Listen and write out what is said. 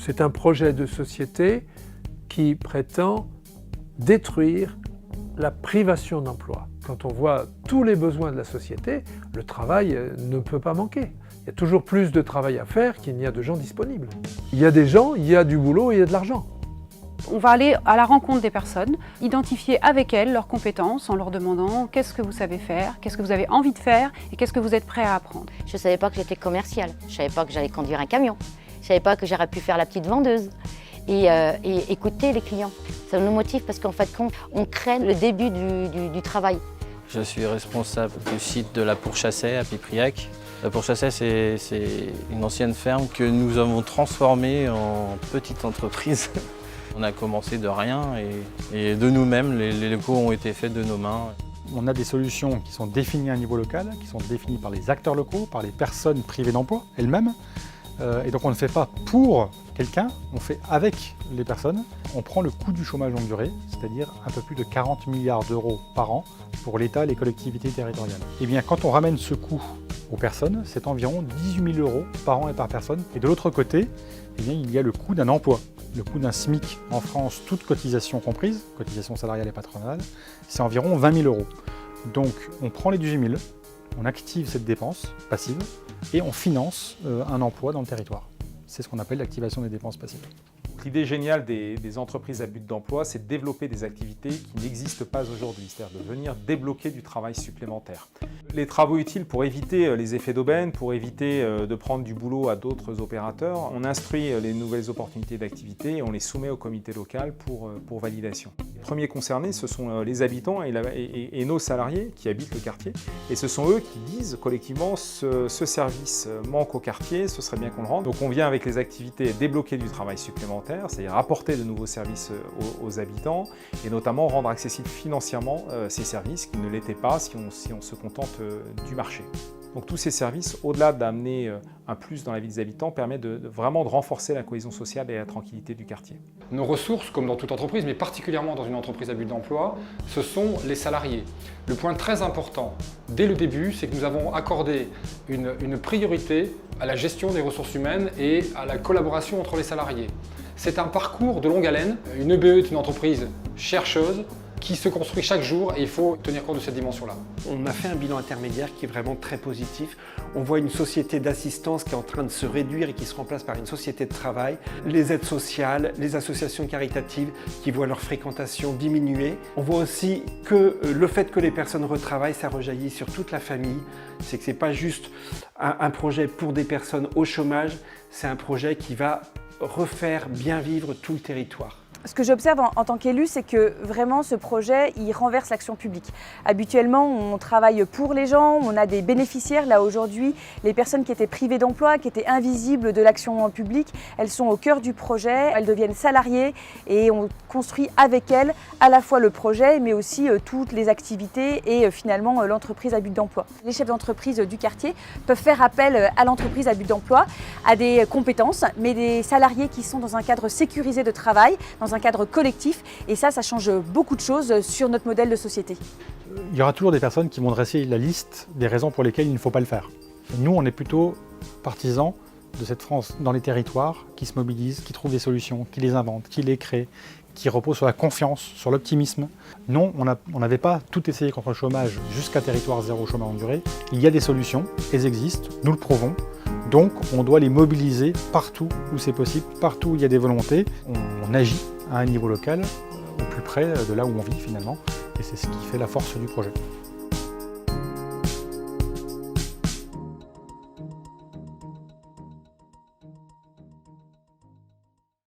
C'est un projet de société qui prétend détruire la privation d'emploi. Quand on voit tous les besoins de la société, le travail ne peut pas manquer. Il y a toujours plus de travail à faire qu'il n'y a de gens disponibles. Il y a des gens, il y a du boulot et il y a de l'argent. On va aller à la rencontre des personnes, identifier avec elles leurs compétences en leur demandant qu'est-ce que vous savez faire, qu'est-ce que vous avez envie de faire et qu'est-ce que vous êtes prêt à apprendre. Je ne savais pas que j'étais commerciale, je ne savais pas que j'allais conduire un camion, je ne savais pas que j'aurais pu faire la petite vendeuse et écouter les clients. Ça nous motive parce qu'en fait, on crée le début du travail. Je suis responsable du site de la Pourchassais à Pipriac. La Pourchassais, c'est une ancienne ferme que nous avons transformée en petite entreprise. On a commencé de rien et de nous-mêmes, les locaux ont été faits de nos mains. On a des solutions qui sont définies à un niveau local, qui sont définies par les acteurs locaux, par les personnes privées d'emploi elles-mêmes. Et donc on ne fait pas pour quelqu'un, on fait avec les personnes. On prend le coût du chômage longue durée, c'est-à-dire un peu plus de 40 milliards d'euros par an pour l'État et les collectivités territoriales. Et bien quand on ramène ce coût aux personnes, c'est environ 18 000 euros par an et par personne. Et de l'autre côté, eh bien, il y a le coût d'un emploi. Le coût d'un SMIC en France, toute cotisation comprise, cotisation salariale et patronale, c'est environ 20 000 euros. Donc on prend les 18 000, on active cette dépense passive et on finance un emploi dans le territoire. C'est ce qu'on appelle l'activation des dépenses passives. L'idée géniale des entreprises à but d'emploi, c'est de développer des activités qui n'existent pas aujourd'hui, c'est-à-dire de venir débloquer du travail supplémentaire. Les travaux utiles pour éviter les effets d'aubaine, pour éviter de prendre du boulot à d'autres opérateurs, on instruit les nouvelles opportunités d'activité et on les soumet au comité local pour validation. Les premiers concernés, ce sont les habitants et nos salariés qui habitent le quartier. Et ce sont eux qui disent collectivement ce service manque au quartier, ce serait bien qu'on le rende. Donc on vient avec les activités débloquer du travail supplémentaire, c'est-à-dire apporter de nouveaux services aux habitants et notamment rendre accessibles financièrement ces services qui ne l'étaient pas si on se contente du marché. Donc tous ces services, au-delà d'amener un plus dans la vie des habitants, permettent vraiment de renforcer la cohésion sociale et la tranquillité du quartier. Nos ressources, comme dans toute entreprise, mais particulièrement dans une entreprise à but d'emploi, ce sont les salariés. Le point très important, dès le début, c'est que nous avons accordé une priorité à la gestion des ressources humaines et à la collaboration entre les salariés. C'est un parcours de longue haleine. Une EBE est une entreprise chercheuse qui se construit chaque jour et il faut tenir compte de cette dimension-là. On a fait un bilan intermédiaire qui est vraiment très positif. On voit une société d'assistance qui est en train de se réduire et qui se remplace par une société de travail. Les aides sociales, les associations caritatives qui voient leur fréquentation diminuer. On voit aussi que le fait que les personnes retravaillent, ça rejaillit sur toute la famille. C'est que ce n'est pas juste un projet pour des personnes au chômage, c'est un projet qui va refaire bien vivre tout le territoire. Ce que j'observe en tant qu'élu, c'est que vraiment ce projet, il renverse l'action publique. Habituellement, on travaille pour les gens, on a des bénéficiaires. Là aujourd'hui, les personnes qui étaient privées d'emploi, qui étaient invisibles de l'action publique, elles sont au cœur du projet, elles deviennent salariées et on construit avec elles à la fois le projet, mais aussi toutes les activités et finalement l'entreprise à but d'emploi. Les chefs d'entreprise du quartier peuvent faire appel à l'entreprise à but d'emploi, à des compétences, mais des salariés qui sont dans un cadre sécurisé de travail, dans un cadre collectif, et ça change beaucoup de choses sur notre modèle de société. Il y aura toujours des personnes qui vont dresser la liste des raisons pour lesquelles il ne faut pas le faire. Nous, on est plutôt partisans de cette France dans les territoires qui se mobilisent, qui trouvent des solutions, qui les inventent, qui les créent, qui reposent sur la confiance, sur l'optimisme. Non, on n'avait pas tout essayé contre le chômage jusqu'à territoire zéro chômage longue durée. Il y a des solutions, elles existent, nous le prouvons. Donc on doit les mobiliser partout où c'est possible, partout où il y a des volontés. On agit à un niveau local, au plus près de là où on vit finalement, et c'est ce qui fait la force du projet.